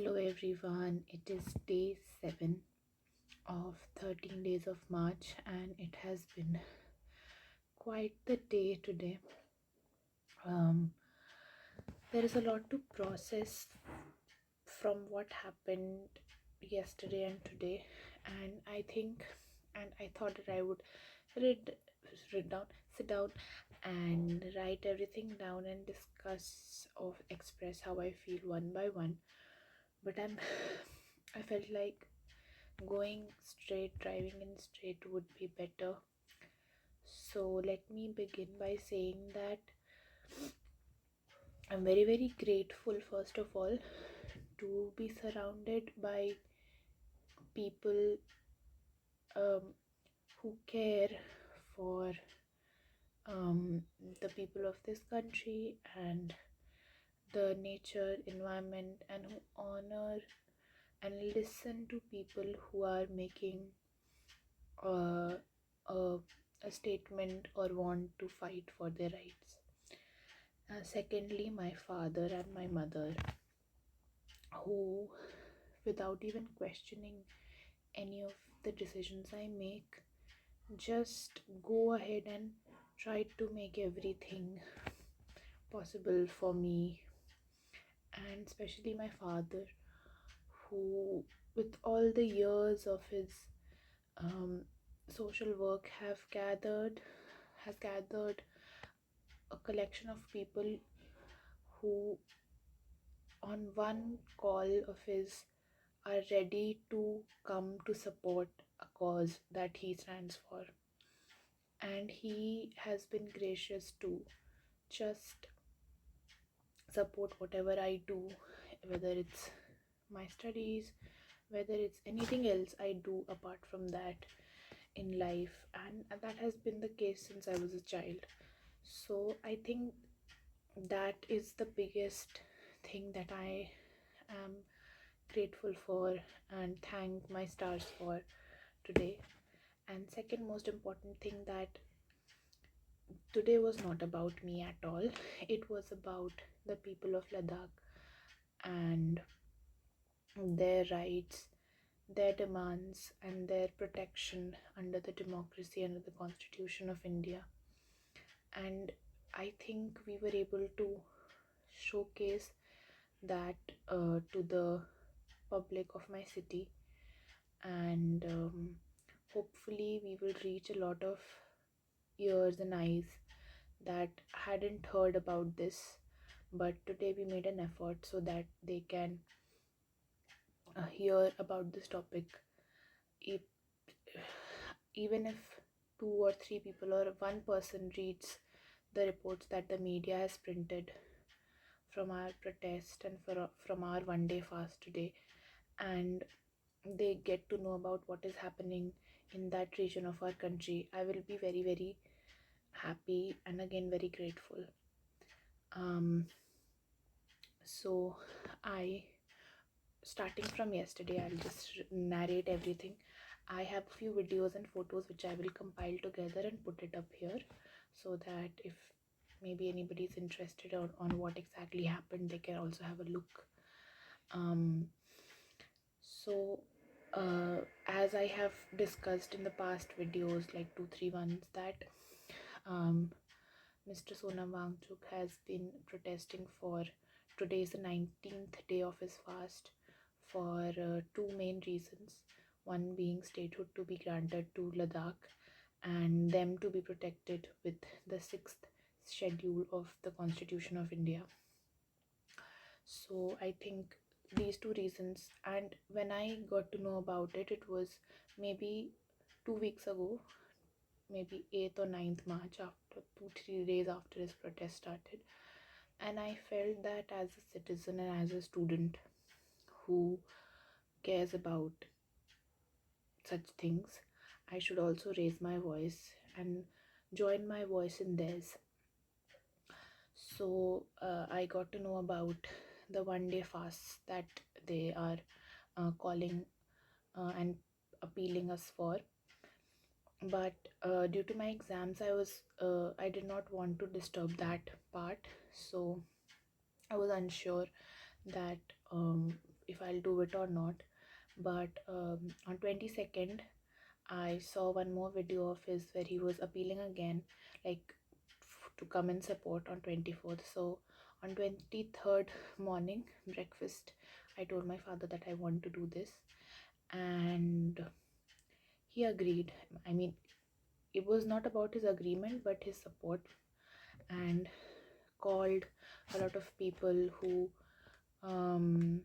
Hello everyone, it is day 7 of 13 days of March and it has been quite the day today. Um, there is a lot to process from what happened yesterday and today, and I thought that I would read, read down, sit down and write everything down and discuss or express how I feel one by one. But I felt like going straight, driving in straight would be better. So let me begin by saying that I'm very, very grateful, first of all, to be surrounded by people who care for the people of this country and the nature, environment, and who honor and listen to people who are making uh, a, a statement or want to fight for their rights. Secondly, my father and my mother, who, without even questioning any of the decisions I make, just go ahead and try to make everything possible for me. And especially my father, who, with all the years of his um, social work, has gathered a collection of people who, on one call of his, are ready to come to support a cause that he stands for. And he has been gracious to just support whatever I do, whether it's my studies, whether it's anything else I do apart from that in life. And that has been the case since I was a child. So I think that is the biggest thing that I am grateful for and thank my stars for today. And second most important thing, that today was not about me at all. It was about the people of Ladakh and their rights, their demands, and their protection under the democracy, under the Constitution of India. And I think we were able to showcase that to the public of my city, and hopefully we will reach a lot of ears and eyes that hadn't heard about this, but today we made an effort so that they can hear about this topic. If, even if two or three people or one person reads the reports that the media has printed from our protest and from our one day fast today, and they get to know about what is happening in that region of our country, I will be very, very happy and again very grateful. So I, starting from yesterday, I'll just narrate everything. I have a few videos and photos which I will compile together and put it up here, so that if maybe anybody is interested on what exactly happened, they can also have a look. So as I have discussed in the past videos, like 2-3 ones, that Mr. Sonam Wangchuk has been protesting for, today is the 19th day of his fast, for two main reasons. One being statehood to be granted to Ladakh and them to be protected with the 6th schedule of the Constitution of India. So I think these two reasons, and when I got to know about it, it was maybe 2 weeks ago, maybe 8th or 9th March, after 2-3 days after his protest started. And I felt that as a citizen and as a student who cares about such things, I should also raise my voice and join my voice in theirs. So I got to know about the one day fasts that they are calling and appealing us for. But due to my exams, I did not want to disturb that part, so I was unsure that if I'll do it or not. But on 22nd, I saw one more video of his where he was appealing again, like to come and support on 24th. So on 23rd morning breakfast, I told my father that I want to do this, and he agreed. I mean, it was not about his agreement but his support, and called a lot of people who um,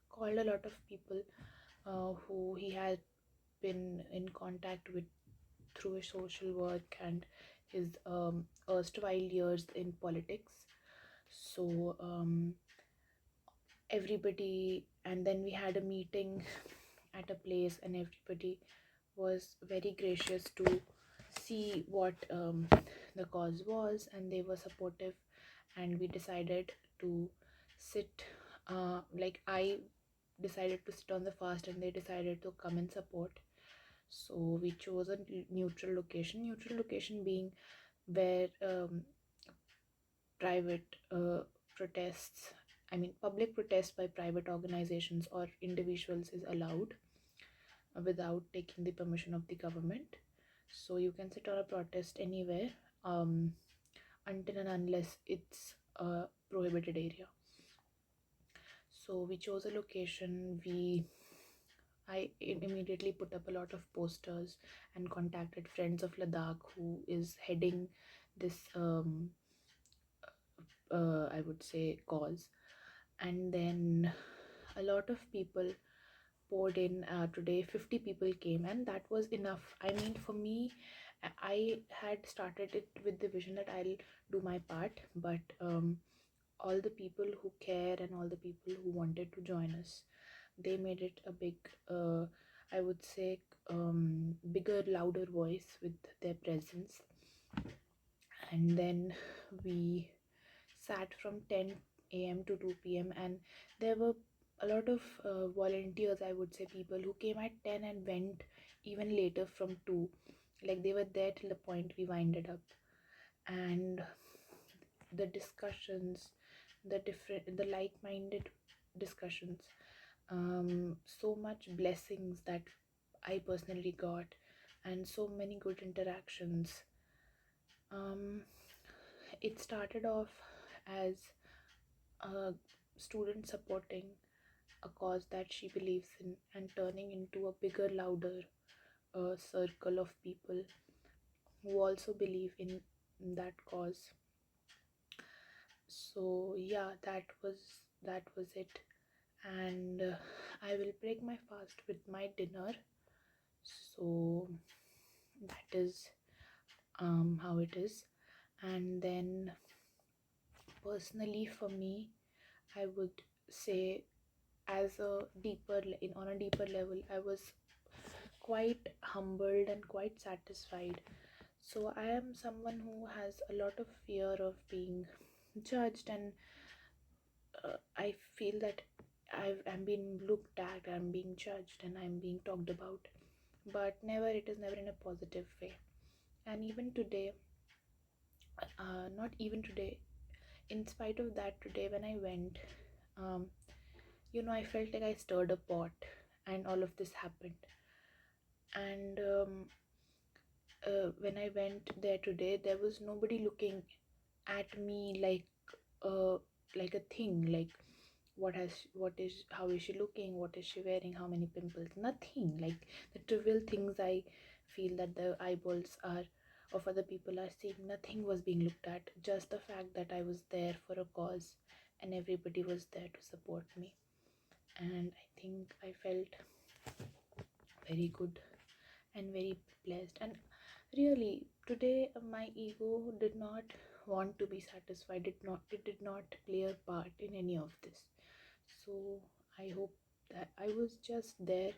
called a lot of people who he had been in contact with through his social work and his erstwhile years in politics. So everybody, and then we had a meeting at a place, and everybody was very gracious to see what the cause was, and they were supportive, and we decided to sit, like I decided to sit on the fast and they decided to come and support. So we chose a neutral location being where private protests, I mean public protests by private organizations or individuals is allowed without taking the permission of the government. So you can sit on a protest anywhere until and unless it's a prohibited area. So we chose a location. I immediately put up a lot of posters and contacted Friends of Ladakh, who is heading this I would say cause. And then a lot of people poured in. Today 50 people came, and that was enough. I mean, for me, I had started it with the vision that I'll do my part, but all the people who care and all the people who wanted to join us, they made it a big, I would say, bigger, louder voice with their presence. And then we sat from 10 a.m. to 2 p.m. and there were a lot of volunteers, I would say, people who came at 10 and went even later from 2. Like they were there till the point we winded up. And the discussions, the like-minded discussions, so much blessings that I personally got, and so many good interactions. um, it started off as a student supporting a cause that she believes in and turning into a bigger, louder circle of people who also believe in that cause. So yeah, that was it. And I will break my fast with my dinner. So that is how it is. And then personally for me, I would say, as a on a deeper level, I was quite humbled and quite satisfied. So I am someone who has a lot of fear of being judged, and I feel that I'm being looked at, I'm being judged, and I'm being talked about, but it is never in a positive way. And even today, not even today, in spite of that, today when I went, um, I felt like I stirred a pot and all of this happened. And when I went there today, there was nobody looking at me uh, like a thing, like how is she looking, what is she wearing, how many pimples, nothing like the trivial things I feel that the eyeballs are of other people are seeing. Nothing was being looked at, just the fact that I was there for a cause and everybody was there to support me. And I think I felt very good and very blessed. And really, today my ego did not want to be satisfied. It did not play a part in any of this. So I hope that I was just there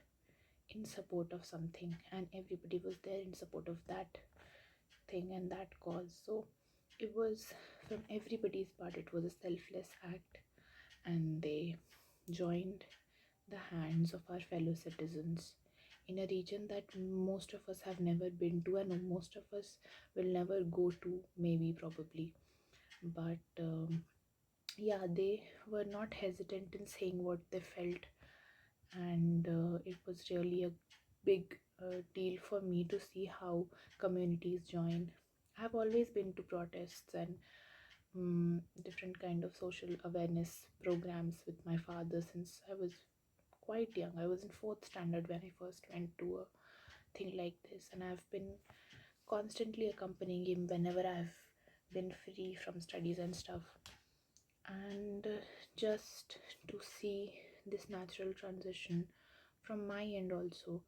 in support of something, and everybody was there in support of that thing and that cause. So it was, from everybody's part, it was a selfless act, and they joined the hands of our fellow citizens in a region that most of us have never been to, and most of us will never go to, maybe, probably. But yeah, they were not hesitant in saying what they felt, and it was really a big deal for me to see how communities join. I've always been to protests and different kind of social awareness programs with my father since I was quite young. I was in fourth standard when I first went to a thing like this, and I've been constantly accompanying him whenever I've been free from studies and stuff. And just to see this natural transition from my end also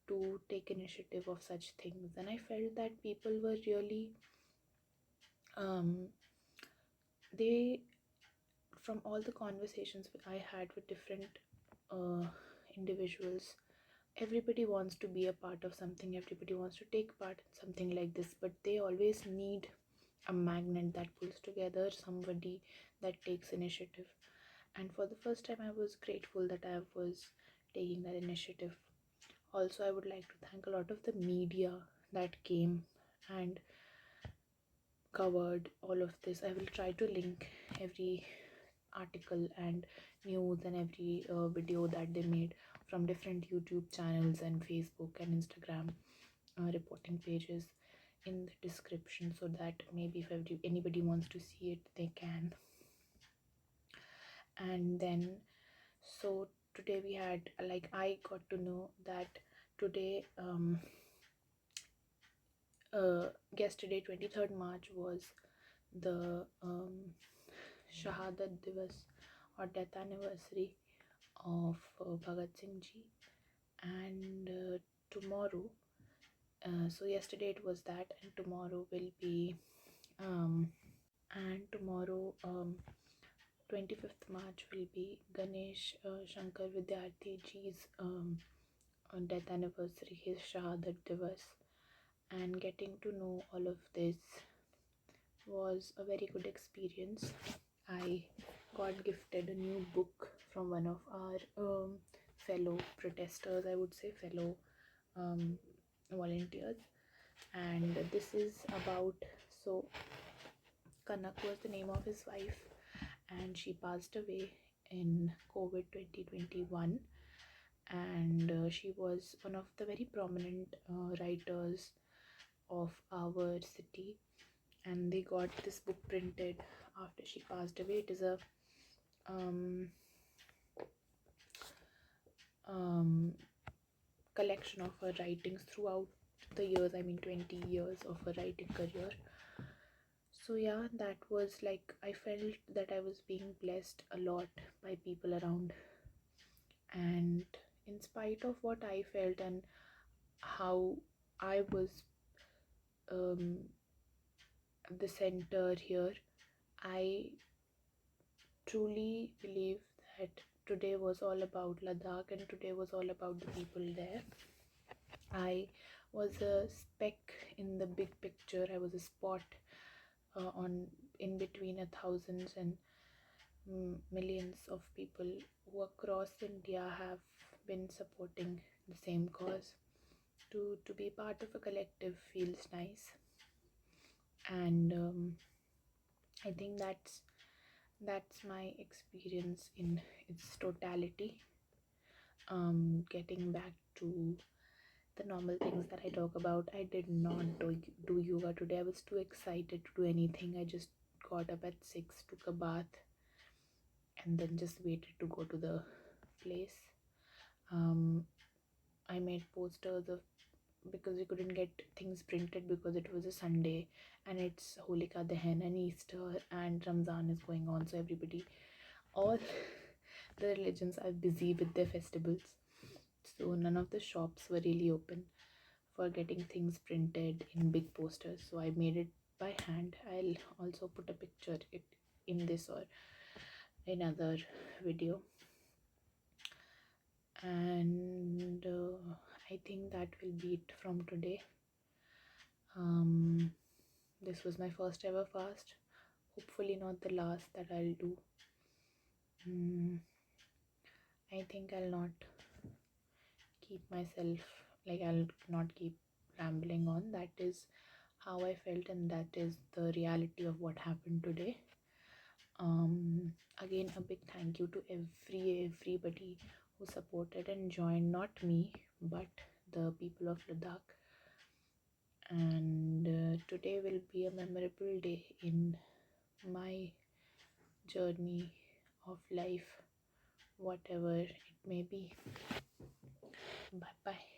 to take initiative of such things, and I felt that people were really um, they from all the conversations I had with different uh, individuals, everybody wants to be a part of something, everybody wants to take part in something like this, but they always need a magnet that pulls together, somebody that takes initiative. And for the first time, I was grateful that I was taking that initiative. Also, I would like to thank a lot of the media that came and covered all of this. I will try to link every article and news and every video that they made from different YouTube channels and Facebook and Instagram reporting pages in the description, so that maybe if anybody wants to see it, they can. And then, so today we had, like, I got to know that today yesterday 23rd March was the Shahadat Divas or death anniversary of Bhagat Singh ji, and tomorrow, so yesterday it was that, and tomorrow will be um, and tomorrow 25th March will be Ganesh Shankar Vidyarthi ji's death anniversary, his Shahadat Divas, and getting to know all of this was a very good experience. I got gifted a new book from one of our fellow protesters, I would say fellow um, volunteers, and this is about, so Kanak was the name of his wife, and she passed away in COVID 2021, and she was one of the very prominent writers of our city, and they got this book printed after she passed away. It is a um, um, collection of her writings throughout the years, I mean 20 years of her writing career. So yeah, that was like, I felt that I was being blessed a lot by people around, and in spite of what I felt and how I was um, the center here, I truly believe that today was all about Ladakh, and today was all about the people there. I was a speck in the big picture. I was a spot on in between a thousands and millions of people who across India have been supporting the same cause. To be part of a collective feels nice, and I think that's my experience in its totality. Getting back to the normal things that I talk about, I did not do yoga today. I was too excited to do anything. I just got up at 6, took a bath, and then just waited to go to the place. Um, I made posters of, because we couldn't get things printed because it was a Sunday and it's Holika Dahan and Easter and Ramzan is going on, so everybody, all the religions are busy with their festivals, so none of the shops were really open for getting things printed in big posters. So I made it by hand. I'll also put a picture it in this or another video, and I think that will be it from today. This was my first ever fast, hopefully not the last that I'll do. I think I'll not keep myself, like, I'll not keep rambling on. That is how I felt, and that is the reality of what happened today. again, a big thank you to everybody who supported and joined, not me but the people of Ladakh. And today will be a memorable day in my journey of life, whatever it may be. Bye bye.